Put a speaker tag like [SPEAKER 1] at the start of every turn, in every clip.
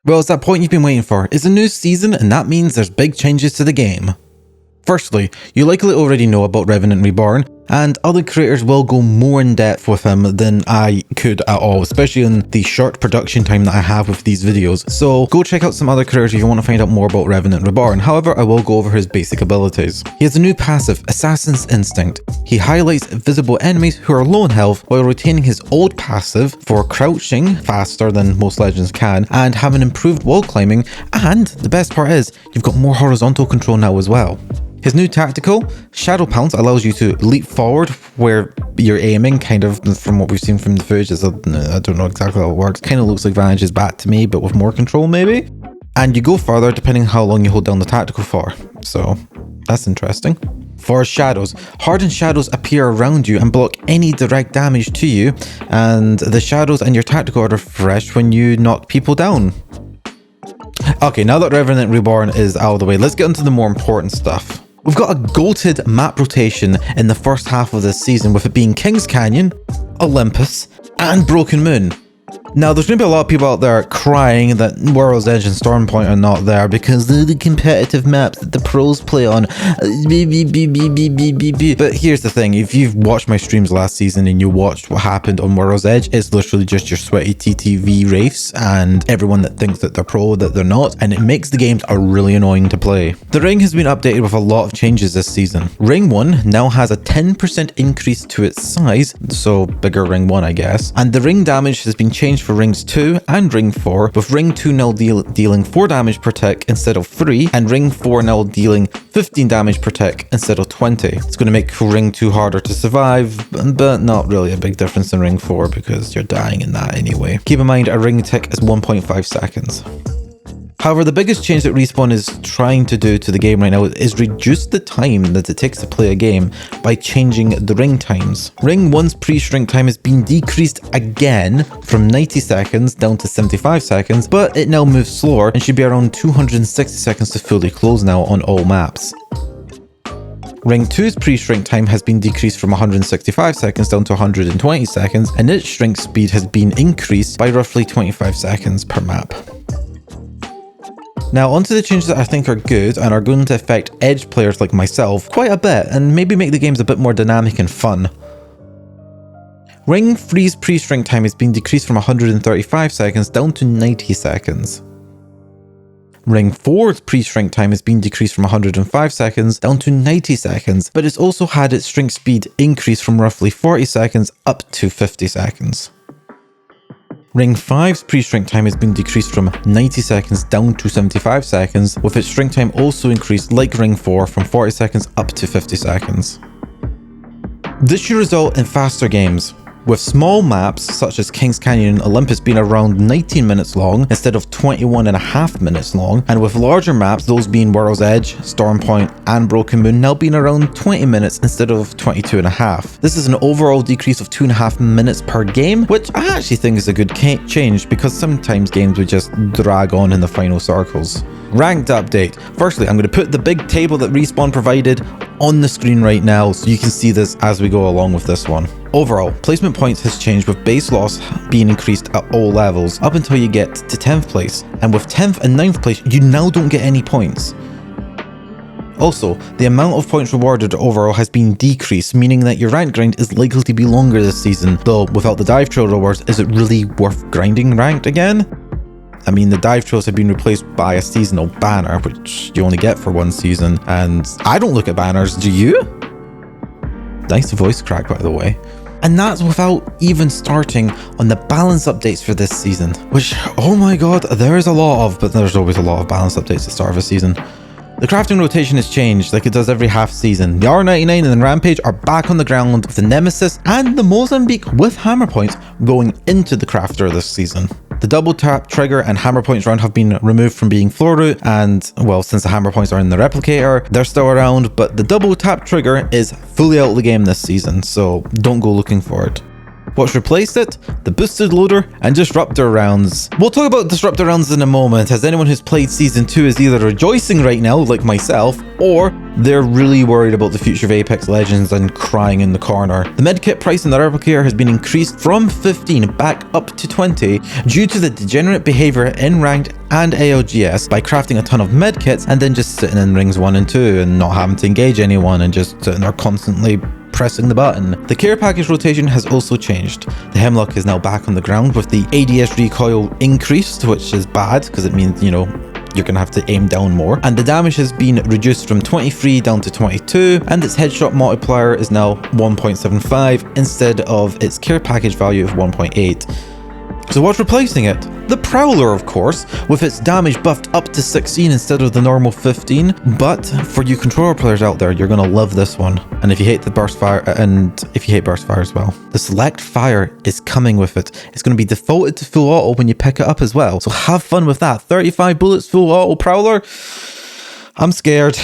[SPEAKER 1] Well, it's that point you've been waiting for. It's a new season, and that means there's big changes to the game. Firstly, you likely already know about Revenant Reborn, and other creators will go more in depth with him than I could at all, especially in the short production time that I have with these videos. So go check out some other creators if you want to find out more about Revenant Reborn. However, I will go over his basic abilities. He has a new passive, Assassin's Instinct. He highlights visible enemies who are low in health while retaining his old passive for crouching faster than most legends can and having improved wall climbing, and the best part is you've got more horizontal control now as well. His new tactical, Shadow Pounce, allows you to leap forward where you're aiming, kind of from what we've seen from the footage. I don't know exactly how it works. Kind of looks like Vanige's bat to me, but with more control maybe. And you go further depending on how long you hold down the tactical for. So that's interesting. For shadows, hardened shadows appear around you and block any direct damage to you. And the shadows and your tactical are refreshed when you knock people down. Okay, now that Revenant Reborn is out of the way, let's get into the more important stuff. We've got a goated map rotation in the first half of this season, with it being Kings Canyon, Olympus, and Broken Moon. Now, there's going to be a lot of people out there crying that World's Edge and Stormpoint are not there because they're the competitive maps that the pros play on. But here's the thing, if you've watched my streams last season and you watched what happened on World's Edge, it's literally just your sweaty TTV Wraiths and everyone that thinks that they're pro that they're not, and it makes the games are really annoying to play. The ring has been updated with a lot of changes this season. Ring 1 now has a 10% increase to its size, so bigger Ring 1 I guess, and the ring damage has been changed for Rings 2 and Ring 4, with Ring 2 now dealing 4 damage per tick instead of 3, and Ring 4 now dealing 15 damage per tick instead of 20. It's going to make Ring 2 harder to survive, but not really a big difference in Ring 4 because you're dying in that anyway. Keep in mind, a ring tick is 1.5 seconds. However, the biggest change that Respawn is trying to do to the game right now is reduce the time that it takes to play a game by changing the ring times. Ring 1's pre-shrink time has been decreased again from 90 seconds down to 75 seconds, but it now moves slower and should be around 260 seconds to fully close now on all maps. Ring 2's pre-shrink time has been decreased from 165 seconds down to 120 seconds, and its shrink speed has been increased by roughly 25 seconds per map. Now onto the changes that I think are good and are going to affect Edge players like myself quite a bit and maybe make the games a bit more dynamic and fun. Ring 3's pre-shrink time has been decreased from 135 seconds down to 90 seconds. Ring 4's pre-shrink time has been decreased from 105 seconds down to 90 seconds, but it's also had its shrink speed increased from roughly 40 seconds up to 50 seconds. Ring 5's pre-shrink time has been decreased from 90 seconds down to 75 seconds, with its shrink time also increased like Ring 4 from 40 seconds up to 50 seconds. This should result in faster games, with small maps such as Kings Canyon and Olympus being around 19 minutes long instead of 21.5 minutes long, and with larger maps, those being World's Edge, Stormpoint and Broken Moon, now being around 20 minutes instead of 22.5. This is an overall decrease of 2.5 minutes per game, which I actually think is a good change because sometimes games would just drag on in the final circles. Ranked update. Firstly, I'm going to put the big table that Respawn provided on the screen right now so you can see this as we go along with this one. Overall, placement points has changed, with base loss being increased at all levels up until you get to 10th place, and with 10th and 9th place you now don't get any points. Also, the amount of points rewarded overall has been decreased, meaning that your rank grind is likely to be longer this season, though without the dive trail rewards, is it really worth grinding ranked again? I mean, the dive trails have been replaced by a seasonal banner, which you only get for one season, and I don't look at banners, do you? Nice voice crack, by the way. And that's without even starting on the balance updates for this season, which, oh my god, there is a lot of, but there's always a lot of balance updates at the start of a season. The crafting rotation has changed like it does every half season. The R99 and the Rampage are back on the ground, with the Nemesis and the Mozambique with hammer points going into the crafter this season. The double tap, trigger and hammer points round have been removed from being floor route, and well, since the hammer points are in the replicator, they're still around, but the double tap trigger is fully out of the game this season, so don't go looking for it. What's replaced it? The boosted loader and disruptor rounds. We'll talk about disruptor rounds in a moment, as anyone who's played season 2 is either rejoicing right now, like myself, or they're really worried about the future of Apex Legends and crying in the corner. The medkit price in the replicator has been increased from 15 back up to 20 due to the degenerate behavior in ranked and ALGS by crafting a ton of medkits and then just sitting in rings 1 and 2 and not having to engage anyone and just sitting there constantly pressing the button. The care package rotation has also changed. The Hemlock is now back on the ground with the ADS recoil increased, which is bad because it means, you know, you're going to have to aim down more. And the damage has been reduced from 23 down to 22, and its headshot multiplier is now 1.75 instead of its care package value of 1.8. So what's replacing it? The Prowler, of course, with its damage buffed up to 16 instead of the normal 15. But for you controller players out there, you're going to love this one. And if you hate the burst fire, and if you hate burst fire as well, the select fire is coming with it. It's going to be defaulted to full auto when you pick it up as well. So have fun with that. 35 bullets, full auto Prowler. I'm scared.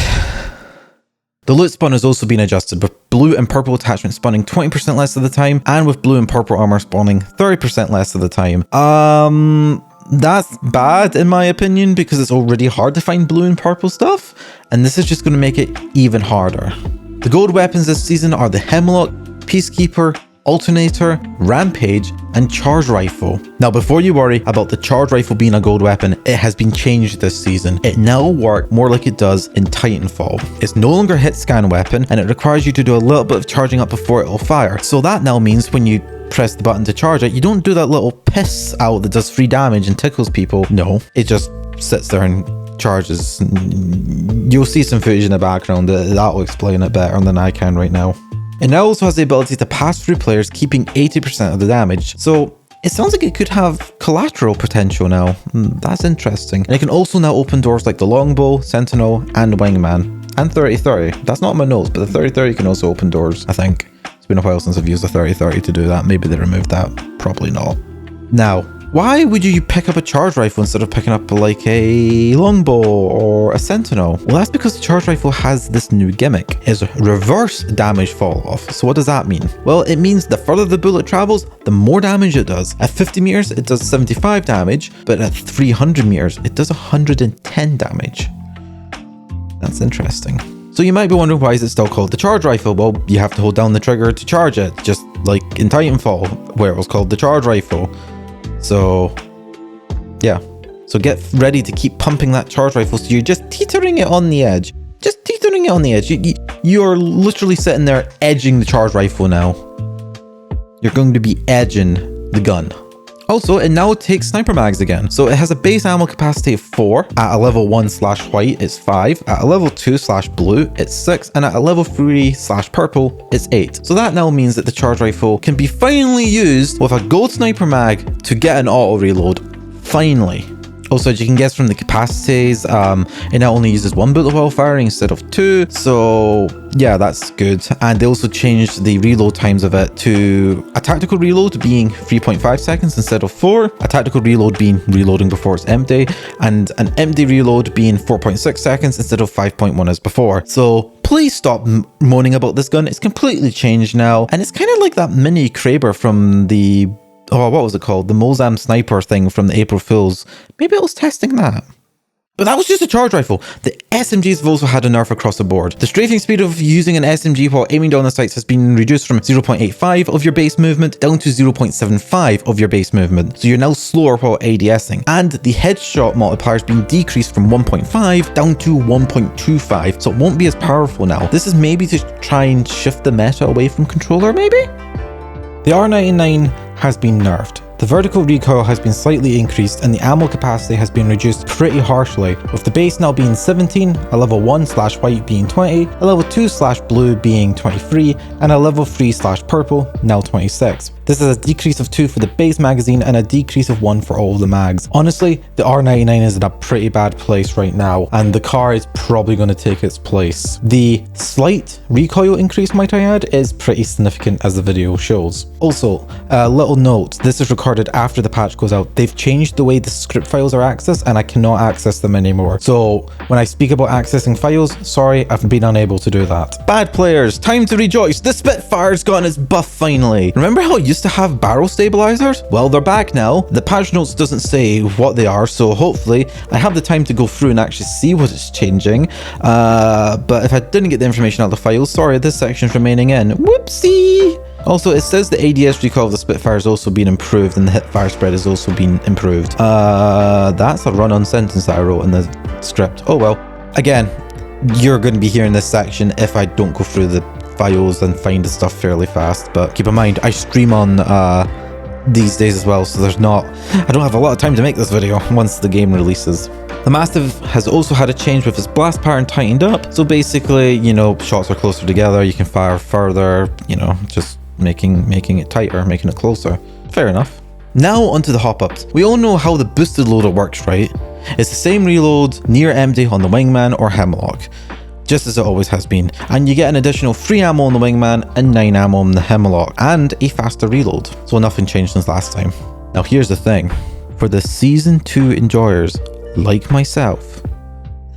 [SPEAKER 1] The loot spawn has also been adjusted, with blue and purple attachments spawning 20% less of the time, and with blue and purple armor spawning 30% less of the time. That's bad in my opinion, because it's already hard to find blue and purple stuff, and this is just going to make it even harder. The gold weapons this season are the Hemlock, Peacekeeper, Alternator, Rampage, and Charge Rifle. Now, before you worry about the Charge Rifle being a gold weapon, it has been changed this season. It now works more like it does in Titanfall. It's no longer a hit scan weapon, and it requires you to do a little bit of charging up before it will fire. So that now means when you press the button to charge it, you don't do that little piss out that does free damage and tickles people. No, it just sits there and charges. You'll see some footage in the background that'll explain it better than I can right now. It now also has the ability to pass through players, keeping 80% of the damage. So it sounds like it could have collateral potential now. That's interesting. And it can also now open doors like the Longbow, Sentinel, and Wingman. And 30-30. That's not in my notes, but the 30-30 can also open doors, I think. It's been a while since I've used the 30-30 to do that. Maybe they removed that. Probably not. Now, why would you pick up a charge rifle instead of picking up like a longbow or a sentinel? Well, that's because the charge rifle has this new gimmick. It's reverse damage fall off. So what does that mean? Well, it means the further the bullet travels, the more damage it does. At 50 meters, it does 75 damage, but at 300 meters, it does 110 damage. That's interesting. So you might be wondering, why is it still called the charge rifle? Well, you have to hold down the trigger to charge it, just like in Titanfall, where it was called the charge rifle. So, yeah. So get ready to keep pumping that charge rifle so you're just teetering it on the edge. Just teetering it on the edge. You're literally sitting there edging the charge rifle now. You're going to be edging the gun. Also, it now takes sniper mags again. So it has a base ammo capacity of 4. At a level 1/white, it's 5. At a level 2/blue, it's 6. And at a level 3/purple, it's 8. So that now means that the charge rifle can be finally used with a gold sniper mag to get an auto reload. Finally. Also, as you can guess from the capacities, it now only uses 1 bullet while firing instead of 2. So yeah, that's good. And they also changed the reload times of it to a tactical reload being 3.5 seconds instead of 4. A tactical reload being reloading before it's empty. And an empty reload being 4.6 seconds instead of 5.1 as before. So please stop moaning about this gun. It's completely changed now. And it's kind of like that mini Kraber from the... oh, what was it called? The Mozam sniper thing from the April Fools. Maybe it was testing that. But that was just a charge rifle. The SMGs have also had a nerf across the board. The strafing speed of using an SMG while aiming down the sights has been reduced from 0.85 of your base movement down to 0.75 of your base movement. So you're now slower while ADSing. And the headshot multiplier has been decreased from 1.5 down to 1.25. So it won't be as powerful now. This is maybe to try and shift the meta away from controller, maybe? The R99 has been nerfed. The vertical recoil has been slightly increased and the ammo capacity has been reduced pretty harshly, with the base now being 17, a level 1/white being 20, a level 2/blue being 23, and a level 3/purple now 26. This is a decrease of 2 for the base magazine and a decrease of 1 for all of the mags. Honestly, the R99 is in a pretty bad place right now, and the car is probably going to take its place. The slight recoil increase, might I add, is pretty significant as the video shows. Also, a little note, this is recorded after the patch goes out. They've changed the way the script files are accessed and I cannot access them anymore. So when I speak about accessing files, sorry, I've been unable to do that. Bad players, time to rejoice. The Spitfire's gotten its buff finally. Remember how used to have barrel stabilizers. Well, they're back now. The patch notes doesn't say what they are, so hopefully I have the time to go through and actually see what it's changing. But if I didn't get the information out of the files, sorry, this section's remaining in. Whoopsie! Also, it says the ADS recoil of the Spitfire has also been improved and the hipfire spread has also been improved. That's a run-on sentence that I wrote in the script. Oh well. Again, you're going to be hearing this section if I don't go through the files and find the stuff fairly fast. But keep in mind, I stream on these days as well, so I don't have a lot of time to make this video once the game releases. The Mastiff has also had a change with its blast pattern tightened up. So basically, you know, shots are closer together, you can fire further, you know, just making it tighter, making it closer. Fair enough. Now onto the hop-ups. We all know how the boosted loader works, right? It's the same reload, near empty on the Wingman or Hemlock, just as it always has been. And you get an additional 3 ammo on the Wingman and 9 ammo on the Hemlock, and a faster reload. So nothing changed since last time. Now here's the thing. For the Season 2 enjoyers, like myself,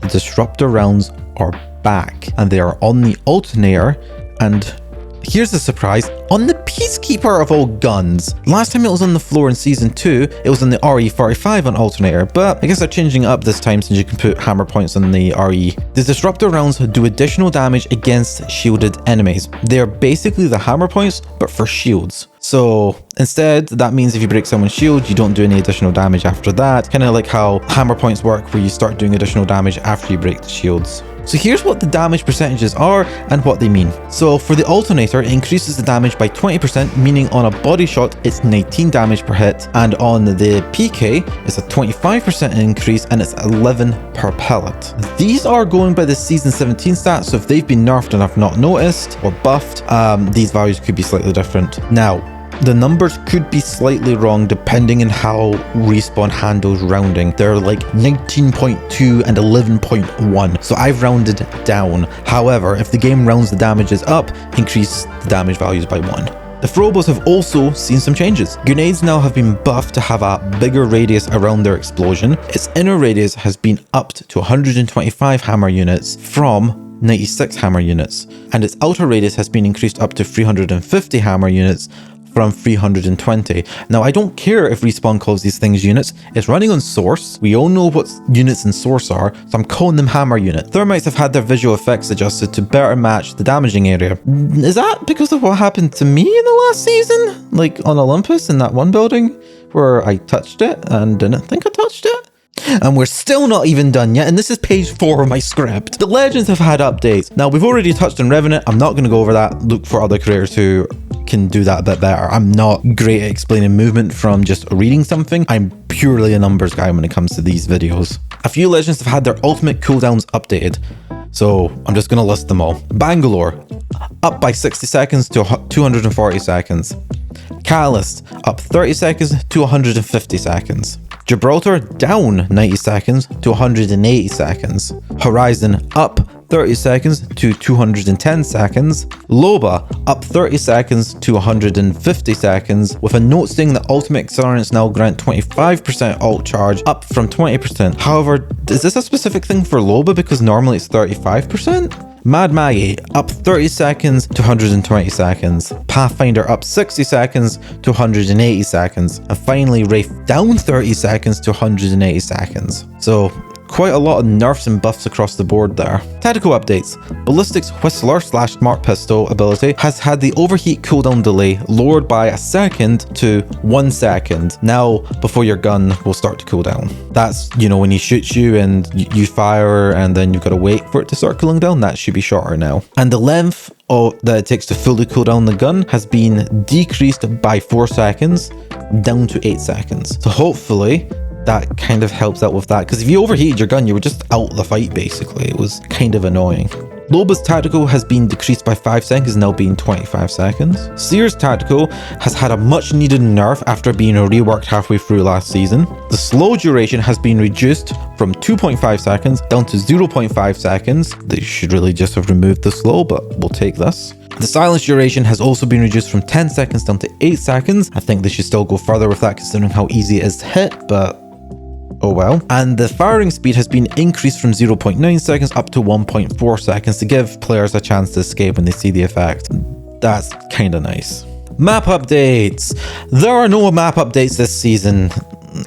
[SPEAKER 1] the Disruptor rounds are back, and they are on the alternator, and here's the surprise, on the Peacekeeper of all guns. Last time it was on the floor in Season 2, it was on the RE45 on alternator, but I guess they're changing it up this time since you can put hammer points on the RE. The Disruptor rounds do additional damage against shielded enemies. They're basically the hammer points, but for shields. So instead, that means if you break someone's shield, you don't do any additional damage after that. Kind of like how hammer points work, where you start doing additional damage after you break the shields. So here's what the damage percentages are and what they mean. So for the alternator, it increases the damage by 20%, meaning on a body shot, it's 19 damage per hit. And on the PK, it's a 25% increase and it's 11 per pellet. These are going by the Season 17 stats, so if they've been nerfed and I've not noticed or buffed, these values could be slightly different. Now, the numbers could be slightly wrong depending on how Respawn handles rounding. They're like 19.2 and 11.1, so I've rounded down. However, if the game rounds the damages up, increase the damage values by 1. The throwbows have also seen some changes. Grenades now have been buffed to have a bigger radius around their explosion. Its inner radius has been upped to 125 hammer units from 96 hammer units, and its outer radius has been increased up to 350 hammer units from 320. Now, I don't care if Respawn calls these things units. It's running on Source. We all know what units in Source are, so I'm calling them hammer unit. Thermites have had their visual effects adjusted to better match the damaging area. Is that because of what happened to me in the last season? Like on Olympus in that one building where I touched it and didn't think I touched it? And we're still not even done yet, and this is page 4 of my script. The Legends have had updates. Now, we've already touched on Revenant. I'm not going to go over that. Look for other creators who can do that a bit better. I'm not great at explaining movement from just reading something. I'm purely a numbers guy when it comes to these videos. A few Legends have had their ultimate cooldowns updated, so I'm just going to list them all. Bangalore, up by 60 seconds to 240 seconds. Catalyst, up 30 seconds to 150 seconds. Gibraltar, down 90 seconds to 180 seconds. Horizon, up 30 seconds to 210 seconds. Loba, up 30 seconds to 150 seconds, with a note saying that ultimate accelerants now grant 25% ult charge, up from 20%. However, is this a specific thing for Loba, because normally it's 35%? Mad Maggie, up 30 seconds to 120 seconds. Pathfinder, up 60 seconds to 180 seconds. And finally, Wraith, down 30 seconds to 180 seconds. So, quite a lot of nerfs and buffs across the board there. Tactical updates. Ballistics Whistler / Smart Pistol ability has had the overheat cooldown delay lowered by a second to 1 second. Now, before your gun will start to cool down. That's, you know, when he shoots you and you fire and then you've got to wait for it to start cooling down, that should be shorter now. And the length that it takes to fully cool down the gun has been decreased by 4 seconds down to 8 seconds. So hopefully that kind of helps out with that, because if you overheated your gun, you were just out of the fight basically. It was kind of annoying. Loba's tactical has been decreased by 5 seconds, now being 25 seconds. Seer's tactical has had a much needed nerf after being reworked halfway through last season. The slow duration has been reduced from 2.5 seconds down to 0.5 seconds. They should really just have removed the slow, but we'll take this. The silence duration has also been reduced from 10 seconds down to 8 seconds. I think they should still go further with that considering how easy it is to hit, but oh well. And the firing speed has been increased from 0.9 seconds up to 1.4 seconds to give players a chance to escape when they see the effect. That's kind of nice. Map updates. There are no map updates this season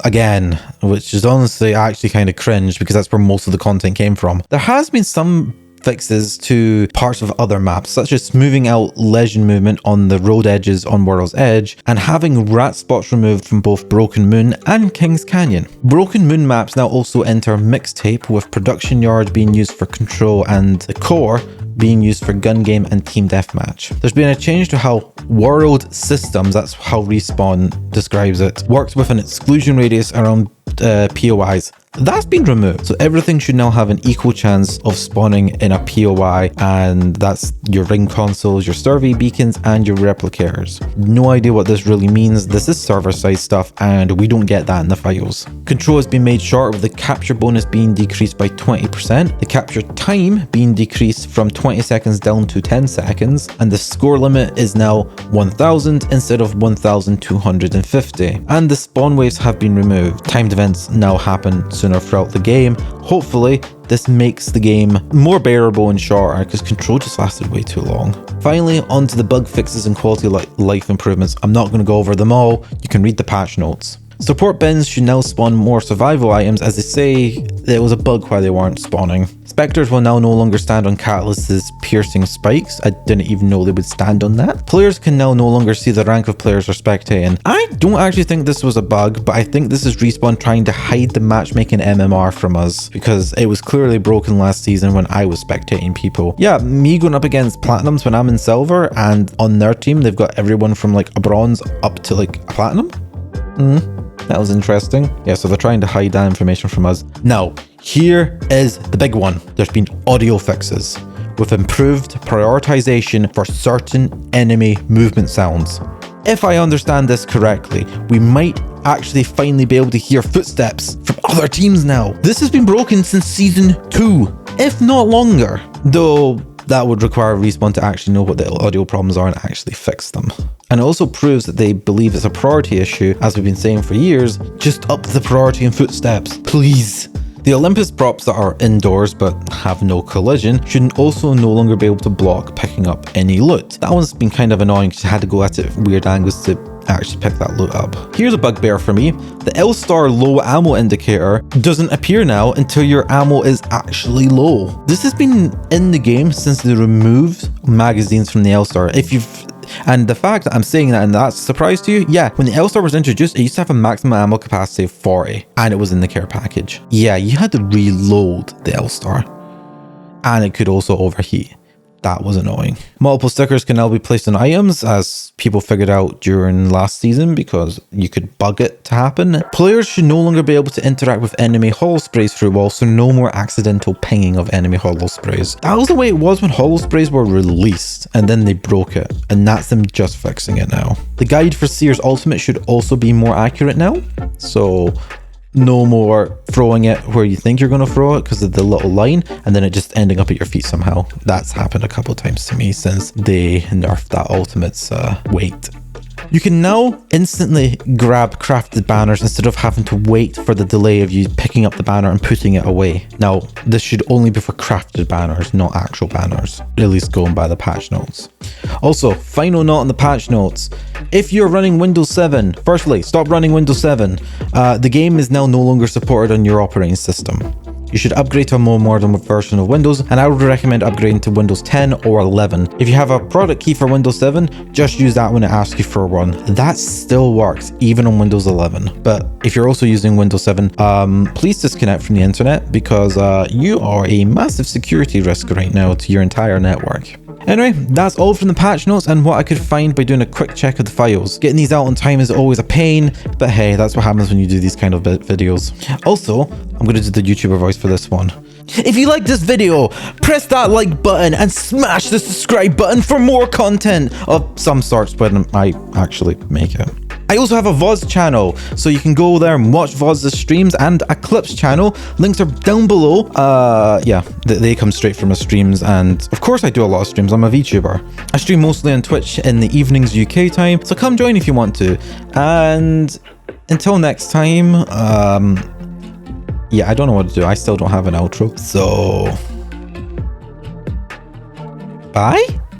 [SPEAKER 1] again, which is honestly actually kind of cringe because that's where most of the content came from. There has been some fixes to parts of other maps, such as smoothing out legend movement on the road edges on World's Edge and having rat spots removed from both Broken Moon and Kings Canyon. Broken Moon maps now also enter mixtape, with production yard being used for control and the core being used for gun game and team deathmatch. There's been a change to how world systems, that's how Respawn describes it, works with an exclusion radius around POIs. That's been removed, so everything should now have an equal chance of spawning in a POI, and that's your ring consoles, your survey beacons, and your replicators. No idea what this really means. This is server-side stuff, and we don't get that in the files. Control has been made shorter, with the capture bonus being decreased by 20%, the capture time being decreased from 20 seconds down to 10 seconds, and the score limit is now 1000 instead of 1250. And the spawn waves have been removed. Timed events now happen sooner throughout the game. Hopefully this makes the game more bearable and shorter, because Control just lasted way too long. Finally, on to the bug fixes and quality life improvements. I'm not going to go over them all. You can read the patch notes. Support bins should now spawn more survival items, as they say there was a bug while they weren't spawning. Spectres will now no longer stand on Catalyst's piercing spikes. I didn't even know they would stand on that. Players can now no longer see the rank of players they're spectating. I don't actually think this was a bug, but I think this is Respawn trying to hide the matchmaking MMR from us, because it was clearly broken last season when I was spectating people. Yeah, me going up against Platinums when I'm in Silver, and on their team they've got everyone from like a Bronze up to like a Platinum. That was interesting. Yeah, so they're trying to hide that information from us. Now, here is the big one. There's been audio fixes with improved prioritization for certain enemy movement sounds. If I understand this correctly, we might actually finally be able to hear footsteps from other teams now. This has been broken since season 2, if not longer, though that would require Respawn to actually know what the audio problems are and actually fix them. And it also proves that they believe it's a priority issue, as we've been saying for years. Just up the priority in footsteps, please. The Olympus props that are indoors but have no collision should also no longer be able to block picking up any loot. That one's been kind of annoying because you had to go at it weird angles to actually pick that loot up. Here's a bugbear for me. The L-Star low ammo indicator doesn't appear now until your ammo is actually low. This has been in the game since they removed magazines from the L-Star. And the fact that I'm saying that and that's a surprise to you, yeah, when the L-Star was introduced, it used to have a maximum ammo capacity of 40, and it was in the care package. Yeah, you had to reload the L-Star, and it could also overheat. That was annoying. Multiple stickers can now be placed on items, as people figured out during last season, because you could bug it to happen. Players should no longer be able to interact with enemy holo sprays through walls, so no more accidental pinging of enemy holo sprays. That was the way it was when holo sprays were released, and then they broke it, and that's them just fixing it now. The guide for Seer's ultimate should also be more accurate now, so no more throwing it where you think you're going to throw it because of the little line and then it just ending up at your feet somehow. That's happened a couple of times to me since they nerfed that ultimate's weight. You can now instantly grab crafted banners instead of having to wait for the delay of you picking up the banner and putting it away. Now, this should only be for crafted banners, not actual banners, at least going by the patch notes. Also, final note on the patch notes. If you're running Windows 7, firstly, stop running Windows 7. The game is now no longer supported on your operating system. You should upgrade to a more modern version of Windows, and I would recommend upgrading to Windows 10 or 11. If you have a product key for Windows 7, just use that when it asks you for one. That still works, even on Windows 11. But if you're also using Windows 7, please disconnect from the internet, because you are a massive security risk right now to your entire network. Anyway, that's all from the patch notes and what I could find by doing a quick check of the files. Getting these out on time is always a pain, but hey, that's what happens when you do these kind of videos. Also, I'm going to do the YouTuber voice for this one. If you like this video, press that like button and smash the subscribe button for more content of some sorts when I actually make it. I also have a VODs channel, so you can go there and watch VODs streams, and a clips channel. Links are down below. Yeah, they come straight from my streams, and of course I do a lot of streams. I'm a VTuber. I stream mostly on Twitch in the evenings UK time, so come join if you want to. And until next time, yeah, I don't know what to do. I still don't have an outro, so bye.